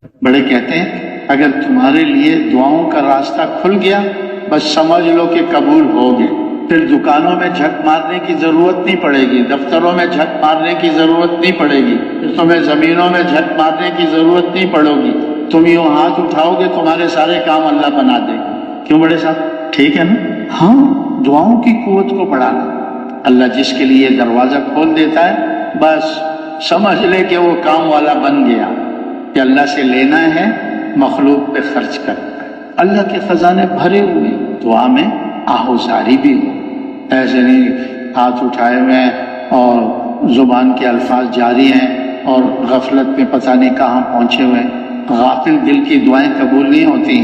بڑے کہتے ہیں اگر تمہارے لیے دعاؤں کا راستہ کھل گیا بس سمجھ لو کہ قبول ہو گئے، پھر دکانوں میں جھک مارنے کی ضرورت نہیں پڑے گی، دفتروں میں جھک مارنے کی ضرورت نہیں پڑے گی، پھر تمہیں زمینوں میں جھک مارنے کی ضرورت نہیں پڑے گی، تم یوں ہاتھ اٹھاؤ گے تمہارے سارے کام اللہ بنا دے گا۔ کیوں بڑے صاحب؟ ٹھیک ہے نا؟ ہاں، دعاؤں کی قوت کو بڑھانا۔ اللہ جس کے لیے دروازہ کھول دیتا ہے بس سمجھ لے کہ وہ کام والا بن گیا، کہ اللہ سے لینا ہے، مخلوق پہ خرچ کرنا ہے۔ اللہ کے خزانے بھرے ہوئے، دعا میں آہوزاری بھی ہو، ایسے نہیں ہاتھ اٹھائے ہوئے ہیں اور زبان کے الفاظ جاری ہیں اور غفلت میں پتہ نہیں کہاں پہنچے ہوئے۔ غافل دل کی دعائیں قبول نہیں ہوتی،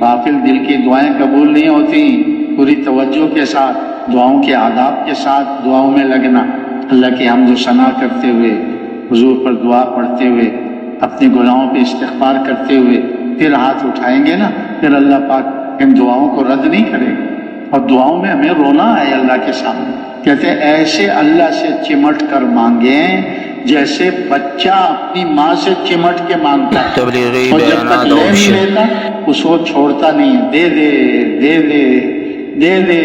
غافل دل کی دعائیں قبول نہیں ہوتی۔ پوری توجہ کے ساتھ، دعاؤں کے آداب کے ساتھ دعاؤں میں لگنا، اللہ کی حمد و ثنا کرتے ہوئے، حضور پر دعا پڑھتے ہوئے، اپنے گناہوں پہ استغفار کرتے ہوئے پھر ہاتھ اٹھائیں گے نا، پھر اللہ پاک ان دعاؤں کو رد نہیں کرے گا۔ اور دعاؤں میں ہمیں رونا ہے اللہ کے سامنے، کہتے ہیں ایسے اللہ سے چمٹ کر مانگیں جیسے بچہ اپنی ماں سے چمٹ کے مانگتا ہے، اور جب تک لے نہیں لیتا اس کو چھوڑتا نہیں ہے، دے دے دے دے دے دے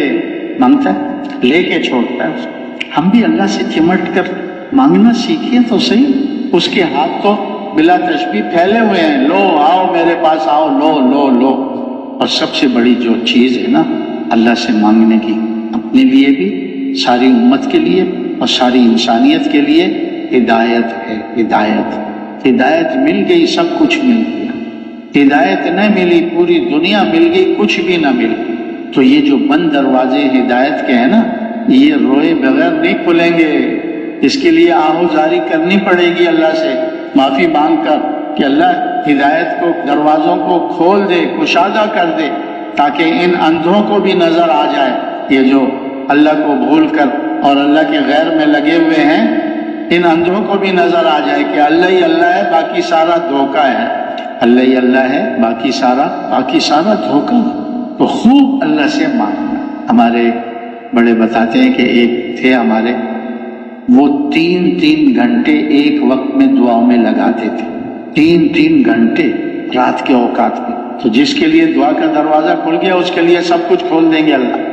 مانگتا ہے، لے کے چھوڑتا ہے۔ ہم بھی اللہ سے چمٹ کر مانگنا سیکھیں تو صحیح۔ اس کے ہاتھ تو بلا تشبیہ پھیلے ہوئے ہیں، لو آؤ میرے پاس آؤ، لو لو لو۔ اور سب سے بڑی جو چیز ہے نا اللہ سے مانگنے کی، اپنے لیے بھی، ساری امت کے لیے اور ساری انسانیت کے لیے، ہدایت ہے۔ ہدایت، ہدایت مل گئی سب کچھ مل گیا، ہدایت نہ ملی پوری دنیا مل گئی کچھ بھی نہ مل۔ تو یہ جو بند دروازے ہدایت کے ہیں نا، یہ روئے بغیر نہیں کھلیں گے، اس کے لیے آہوزاری کرنی پڑے گی اللہ سے، معافی مانگ کر کہ اللہ ہدایت کو، دروازوں کو کھول دے، کشادہ کر دے، تاکہ ان اندھوں کو بھی نظر آ جائے، یہ جو اللہ کو بھول کر اور اللہ کے غیر میں لگے ہوئے ہیں، ان اندھوں کو بھی نظر آ جائے کہ اللہ ہی اللہ ہے، باقی سارا دھوکہ ہے، اللہ ہی اللہ ہے، باقی سارا دھوکہ ہے۔ تو خوب اللہ سے مانگنا۔ ہمارے بڑے بتاتے ہیں کہ ایک تھے ہمارے، وہ 3 گھنٹے ایک وقت میں دعاؤں میں لگاتے تھے، 3 گھنٹے رات کے اوقات میں۔ تو جس کے لیے دعا کا دروازہ کھل گیا اس کے لیے سب کچھ کھول دیں گے اللہ۔